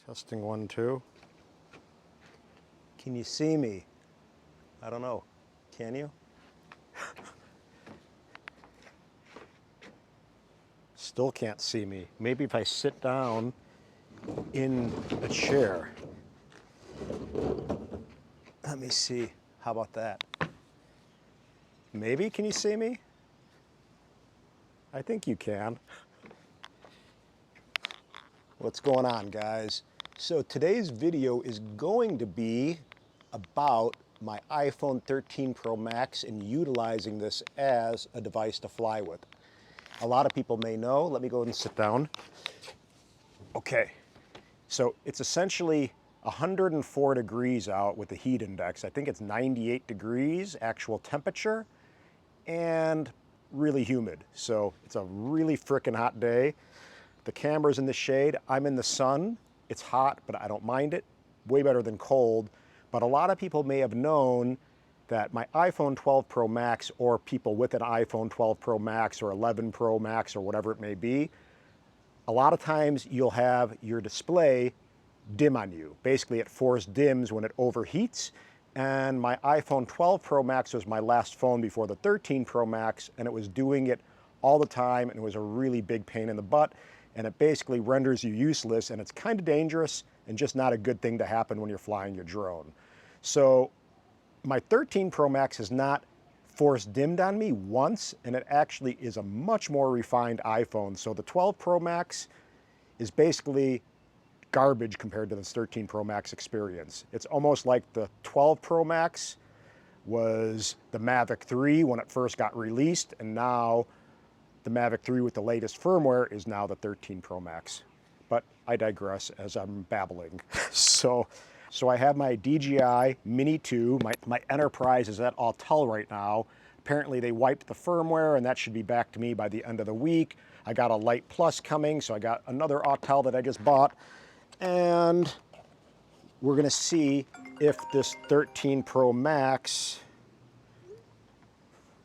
Testing 1, 2. Can you see me? I don't know. Can you? Still can't see me. Maybe if I sit down in a chair. Let me see. How about that? Maybe, can you see me? I think you can. What's going on, guys? So today's video is going to be about my iPhone 13 Pro Max and utilizing this as a device to fly with. A lot of people may know. Let me go ahead and sit down. Okay, so it's essentially 104 degrees out with the heat index. I think it's 98 degrees actual temperature and really humid. So it's a really frickin' hot day. The camera's in the shade. I'm in the sun. It's hot, but I don't mind it. Way better than cold. But a lot of people may have known that my iPhone 12 Pro Max, or people with an iPhone 12 Pro Max or 11 Pro Max or whatever it may be, a lot of times you'll have your display dim on you. Basically, it force dims when it overheats. And my iPhone 12 Pro Max was my last phone before the 13 Pro Max, and it was doing it all the time, and it was a really big pain in the butt. And it basically renders you useless, and it's kind of dangerous and just not a good thing to happen when you're flying your drone. So my 13 Pro Max has not force dimmed on me once, and it actually is a much more refined iPhone. So the 12 Pro Max is basically garbage compared to this 13 Pro Max experience. It's almost like the 12 Pro Max was the Mavic 3 when it first got released, and now the Mavic 3 with the latest firmware is now the 13 Pro Max. But I digress as I'm babbling. So I have my DJI Mini 2. My Enterprise is at Atort right now. Apparently they wiped the firmware, and that should be back to me by the end of the week. I got a Lite Plus coming, so I got another Atort that I just bought. And we're gonna see if this 13 Pro Max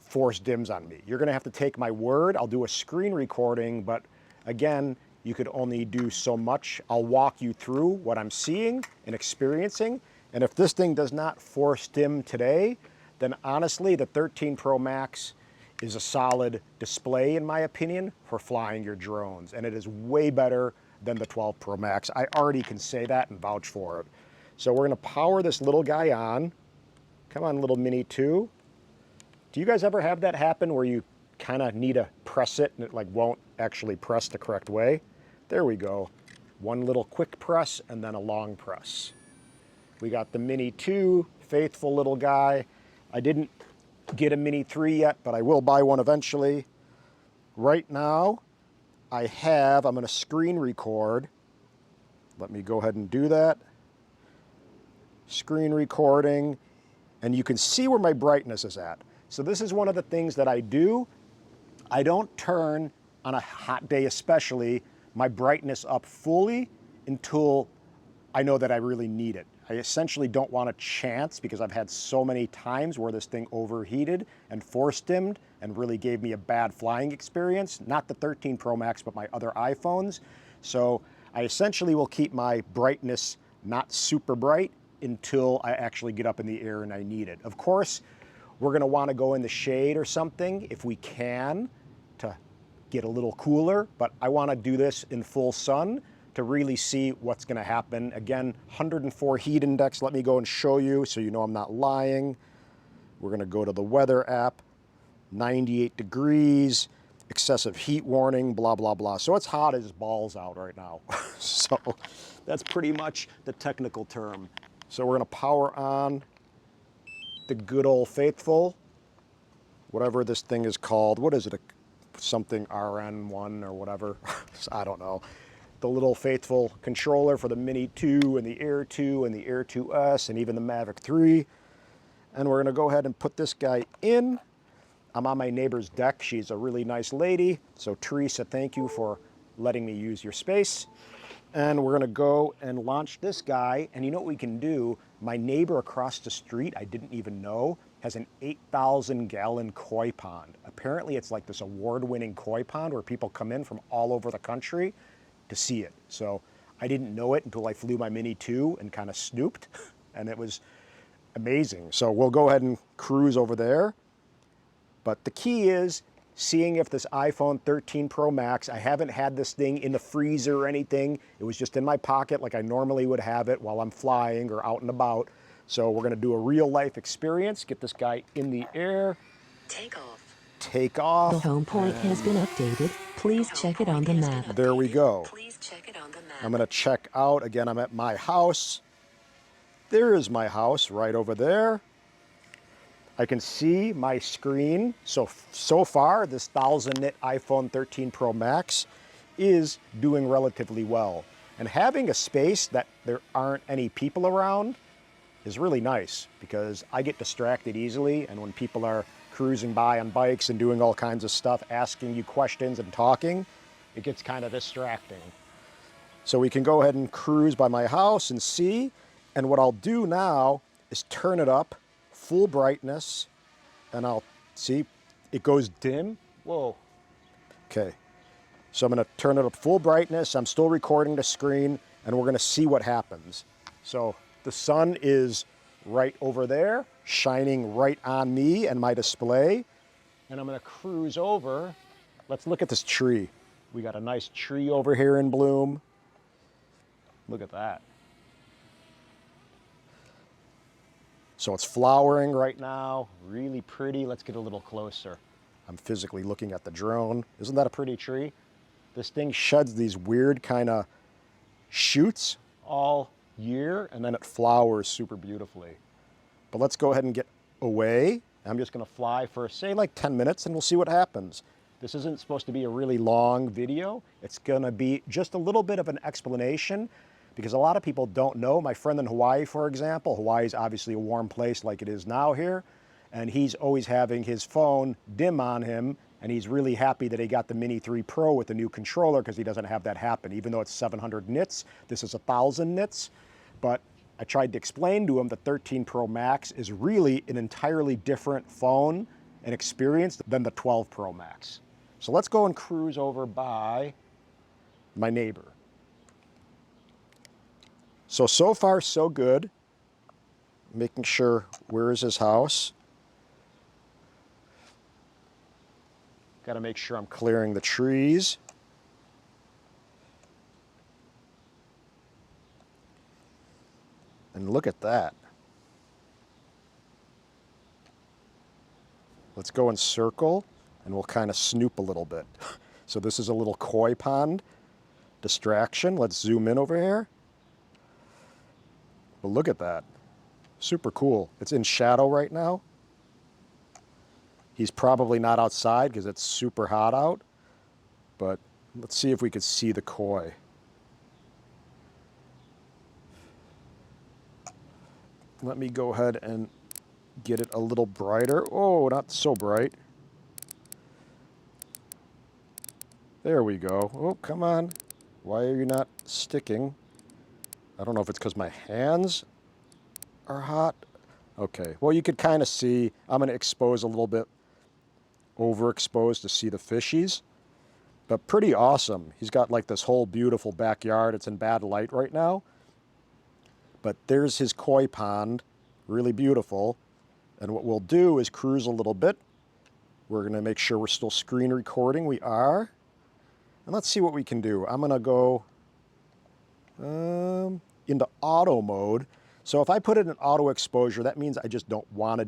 force dims on me. You're gonna have to take my word. I'll do a screen recording, but again, you could only do so much. I'll walk you through what I'm seeing and experiencing. And if this thing does not force dim today, then honestly, the 13 Pro Max is a solid display, in my opinion, for flying your drones. And it is way better than the 12 Pro Max. I already can say that and vouch for it. So we're gonna power this little guy on. Come on, little Mini 2. Do you guys ever have that happen where you kind of need to press it and it like won't actually press the correct way? There we go. One little quick press and then a long press. We got the Mini 2, faithful little guy. I didn't get a Mini 3 yet, but I will buy one eventually. Right now, I'm gonna screen record. Let me go ahead and do that. Screen recording, and you can see where my brightness is at. So this is one of the things that I do. I don't turn, on a hot day especially, my brightness up fully until I know that I really need it. I essentially don't want a chance, because I've had so many times where this thing overheated and force dimmed and really gave me a bad flying experience. Not the 13 Pro Max, but my other iPhones. So I essentially will keep my brightness not super bright until I actually get up in the air and I need it. Of course, we're gonna wanna go in the shade or something if we can to get a little cooler, but I wanna do this in full sun to really see what's gonna happen. Again, 104 heat index. Let me go and show you so you know I'm not lying. We're gonna go to the weather app, 98 degrees, excessive heat warning, blah, blah, blah. So it's hot as balls out right now. So that's pretty much the technical term. So we're gonna power on the good old faithful, whatever this thing is called. What is it? Something RN1 or whatever. I don't know. The little faithful controller for the Mini 2 and the Air 2 and the Air 2S and even the Mavic 3. And we're gonna go ahead and put this guy in. I'm on my neighbor's deck. She's a really nice lady. So Teresa, thank you for letting me use your space. And we're gonna go and launch this guy. And you know what we can do? My neighbor across the street, I didn't even know, has an 8,000-gallon koi pond. Apparently it's like this award-winning koi pond where people come in from all over the country to see it. So I didn't know it until I flew my Mini 2 and kind of snooped, and it was amazing. So we'll go ahead and cruise over there. But the key is seeing if this iPhone 13 Pro Max, I haven't had this thing in the freezer or anything. It was just in my pocket like I normally would have it while I'm flying or out and about. So we're gonna do a real life experience, get this guy in the air. Take off. Take off. The home point has been updated. Please check it on the map. There we go. Please check it on the map. I'm gonna check out. Again, I'm at my house. There is my house right over there. I can see my screen. So far, this 1000-nit iPhone 13 Pro Max is doing relatively well. And having a space that there aren't any people around is really nice because I get distracted easily, and when people are cruising by on bikes and doing all kinds of stuff, asking you questions and talking, it gets kind of distracting. So we can go ahead and cruise by my house and see, and what I'll do now is turn it up full brightness, and I'll see it goes dim. Whoa. Okay, so I'm gonna turn it up full brightness. I'm still recording the screen, and we're gonna see what happens. So the sun is right over there, shining right on me and my display. And I'm gonna cruise over. Let's look at this tree. We got a nice tree over here in bloom. Look at that. So it's flowering right now, really pretty. Let's get a little closer. I'm physically looking at the drone. Isn't that a pretty tree? This thing sheds these weird kind of shoots all year, and then it flowers super beautifully. But let's go ahead and get away. I'm just gonna fly for, say, like 10 minutes, and we'll see what happens. This isn't supposed to be a really long video. It's gonna be just a little bit of an explanation, because a lot of people don't know. My friend in Hawaii, for example, Hawaii is obviously a warm place like it is now here, and he's always having his phone dim on him, and he's really happy that he got the Mini 3 Pro with the new controller because he doesn't have that happen. Even though it's 700 nits, this is 1000 nits. But I tried to explain to him the 13 Pro Max is really an entirely different phone and experience than the 12 Pro Max. So let's go and cruise over by my neighbor. So far, so good. Making sure, where is his house? Got to make sure I'm clearing the trees. And look at that. Let's go and circle, and we'll kind of snoop a little bit. So this is a little koi pond distraction. Let's zoom in over here. But look at that. Super cool. It's in shadow right now. He's probably not outside because it's super hot out. But let's see if we could see the koi. Let me go ahead and get it a little brighter. Oh, not so bright. There we go. Oh, come on. Why are you not sticking? I don't know if it's because my hands are hot. Okay, well, you could kind of see. I'm going to expose a little bit, overexposed to see the fishies. But pretty awesome. He's got like this whole beautiful backyard. It's in bad light right now. But there's his koi pond, really beautiful. And what we'll do is cruise a little bit. We're going to make sure we're still screen recording. We are. And let's see what we can do. I'm going to go into auto mode. So if I put it in auto exposure, that means I just don't want to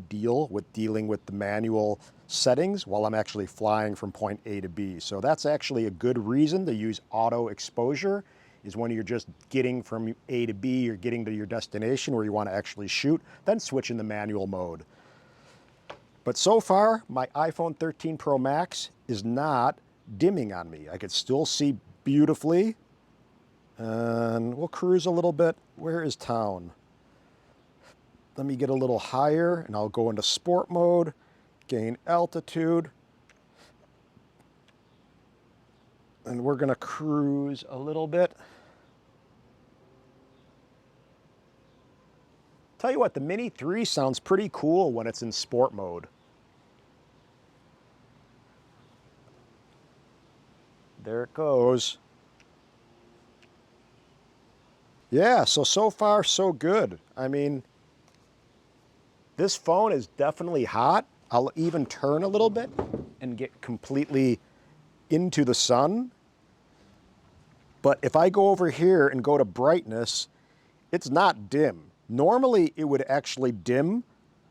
dealing with the manual settings while I'm actually flying from point A to B. So that's actually a good reason to use auto exposure, is when you're just getting from A to B, you're getting to your destination where you want to actually shoot, then switch into manual mode. But so far, my iPhone 13 Pro Max is not dimming on me. I could still see beautifully. And we'll cruise a little bit. Where is town? Let me get a little higher, and I'll go into sport mode, gain altitude. And we're going to cruise a little bit. Tell you what, the Mini 3 sounds pretty cool when it's in sport mode. There it goes. Yeah, so far so good. I mean, this phone is definitely hot. I'll even turn a little bit and get completely into the sun. But if I go over here and go to brightness, it's not dim. Normally it would actually dim.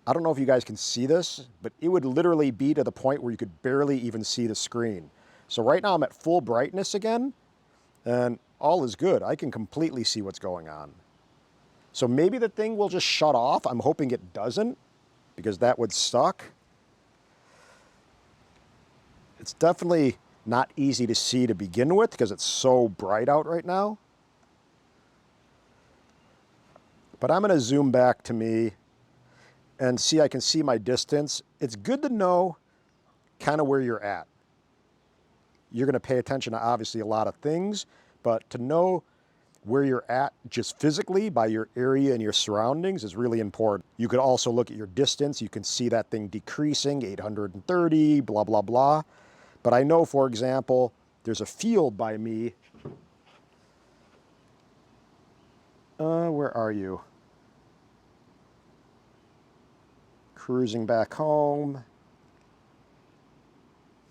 I don't know if you guys can see this, but it would literally be to the point where you could barely even see the screen. So right now I'm at full brightness again, and all is good. I can completely see what's going on. So maybe the thing will just shut off. I'm hoping it doesn't, because that would suck. It's definitely not easy to see to begin with because it's so bright out right now. But I'm going to zoom back to me and see, I can see my distance. It's good to know kind of where you're at. You're going to pay attention to obviously a lot of things, but to know where you're at just physically by your area and your surroundings is really important. You could also look at your distance. You can see that thing decreasing, 830, blah, blah, blah. But I know, for example, there's a field by me. Where are you? Cruising back home.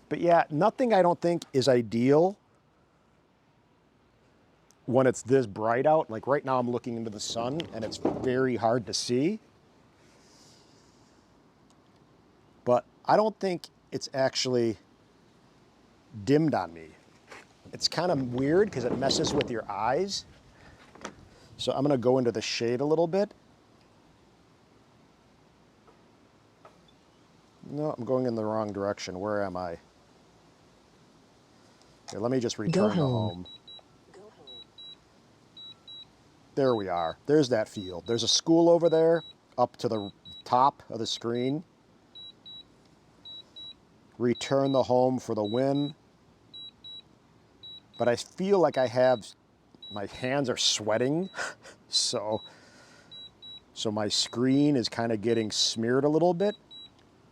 But yeah, nothing I don't think is ideal when it's this bright out. Like right now I'm looking into the sun and it's very hard to see. But I don't think it's actually dimmed on me. It's kind of weird because it messes with your eyes. So I'm going to go into the shade a little bit. No, I'm going in the wrong direction. Where am I? Here, let me just return to home. There we are. There's that field. There's a school over there up to the top of the screen. Return the home for the win. But I feel like my hands are sweating. so my screen is kind of getting smeared a little bit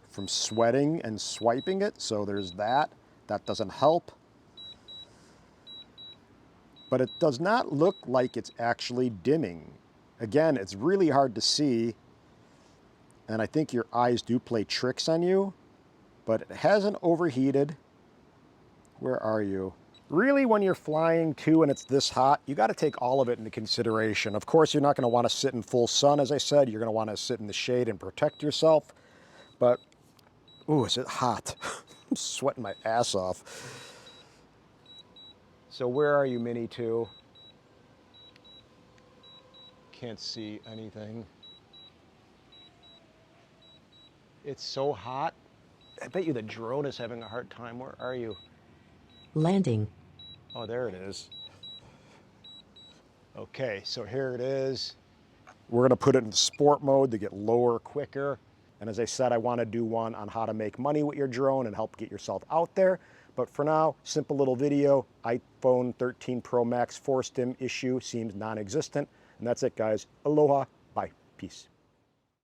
from sweating and swiping it. So there's that. That doesn't help. But it does not look like it's actually dimming. Again, it's really hard to see. And I think your eyes do play tricks on you. But it hasn't overheated. Where are you? Really, when you're flying too and it's this hot, you got to take all of it into consideration. Of course, you're not going to want to sit in full sun, as I said. You're going to want to sit in the shade and protect yourself. But, ooh, is it hot? I'm sweating my ass off. So where are you, Mini 2? Can't see anything. It's so hot. I bet you the drone is having a hard time. Where are you? Landing. Oh, there it is. Okay, so here it is. We're going to put it in sport mode to get lower quicker. And as I said, I want to do one on how to make money with your drone and help get yourself out there. But for now, simple little video. iPhone 13 Pro Max force dim issue seems non-existent. And that's it, guys. Aloha. Bye. Peace.